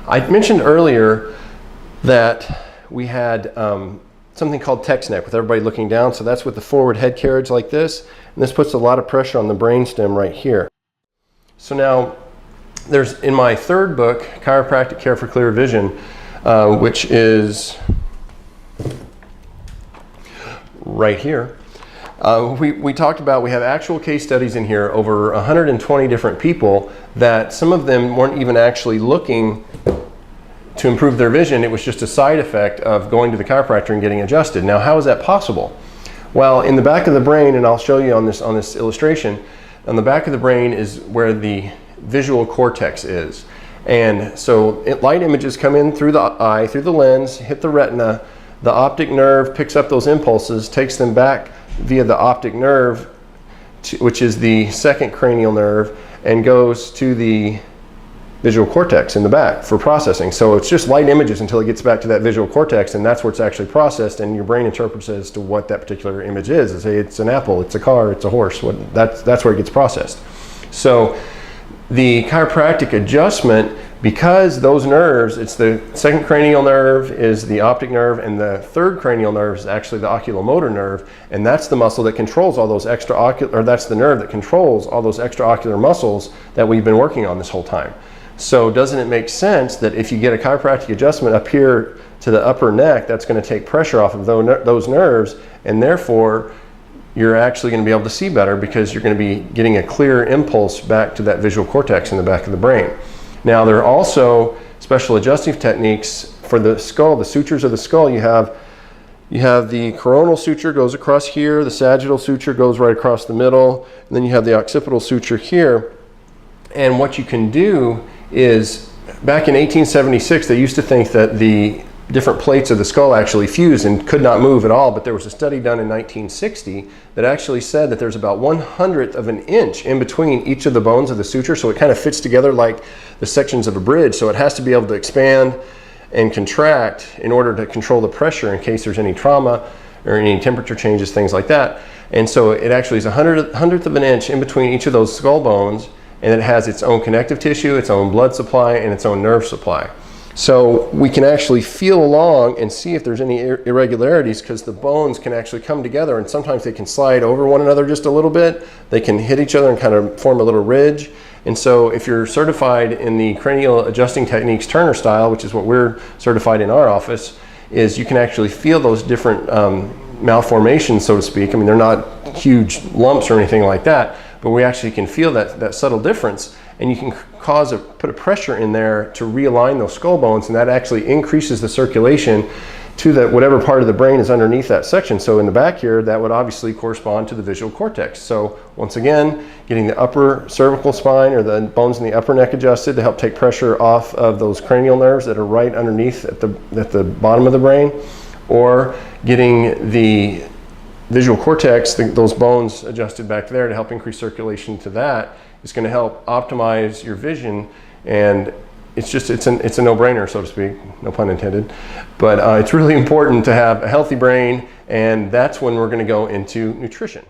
I mentioned earlier that we had something called text neck with everybody looking down. So that's with the forward head carriage like this. And this puts a lot of pressure on the brainstem right here. So now there's, in my third book, Chiropractic Care for Clear Vision, which is right here. We talked about, we have actual case studies in here, over 120 different people that some of them weren't even actually looking to improve their vision. It was just a side effect of going to the chiropractor and getting adjusted. Now, how is that possible? Well, in the back of the brain, and I'll show you on this illustration, on the back of the brain is where the visual cortex is. And so light images come in through the eye, through the lens, hit the retina. The optic nerve picks up those impulses, takes them back via the optic nerve, which is the second cranial nerve, and goes to the visual cortex in the back for processing. So it's just light images until it gets back to that visual cortex, and that's where it's actually processed, and your brain interprets as to what that particular image is. Say it's an apple, it's a car, it's a horse. That's where it gets processed. So the chiropractic adjustment, because those nerves, it's the second cranial nerve is the optic nerve, and the third cranial nerve is actually the oculomotor nerve, and that's the muscle that controls all those extraocular, or that's the nerve that controls all those extraocular muscles that we've been working on this whole time. So doesn't it make sense that if you get a chiropractic adjustment up here to the upper neck, that's going to take pressure off of those nerves, and therefore you're actually going to be able to see better because you're going to be getting a clear impulse back to that visual cortex in the back of the brain. Now, there are also special adjustive techniques for the skull, the sutures of the skull. You have the coronal suture goes across here, the sagittal suture goes right across the middle, and then you have the occipital suture here. And what you can do is, back in 1876, they used to think that the different plates of the skull actually fused and could not move at all, but there was a study done in 1960 that actually said that there's about 1/100th of an inch in between each of the bones of the suture, so it kind of fits together like the sections of a bridge, so it has to be able to expand and contract in order to control the pressure in case there's any trauma or any temperature changes, things like that. And so it actually is 1/100th of an inch in between each of those skull bones, and it has its own connective tissue, its own blood supply, and its own nerve supply. So we can actually feel along and see if there's any irregularities, because the bones can actually come together, and sometimes they can slide over one another just a little bit. They can hit each other and kind of form a little ridge. And so if you're certified in the cranial adjusting techniques Turner style, which is what we're certified in our office, is you can actually feel those different malformations, so to speak. I mean, they're not huge lumps or anything like that, but we actually can feel that subtle difference, and you can put a pressure in there to realign those skull bones, and that actually increases the circulation to whatever part of the brain is underneath that section. So in the back here, that would obviously correspond to the visual cortex. So once again, getting the upper cervical spine or the bones in the upper neck adjusted to help take pressure off of those cranial nerves that are right underneath at the bottom of the brain, or getting the visual cortex, those bones adjusted back there to help increase circulation to that, is going to help optimize your vision. And it's a no-brainer, so to speak, no pun intended. But it's really important to have a healthy brain, and that's when we're going to go into nutrition.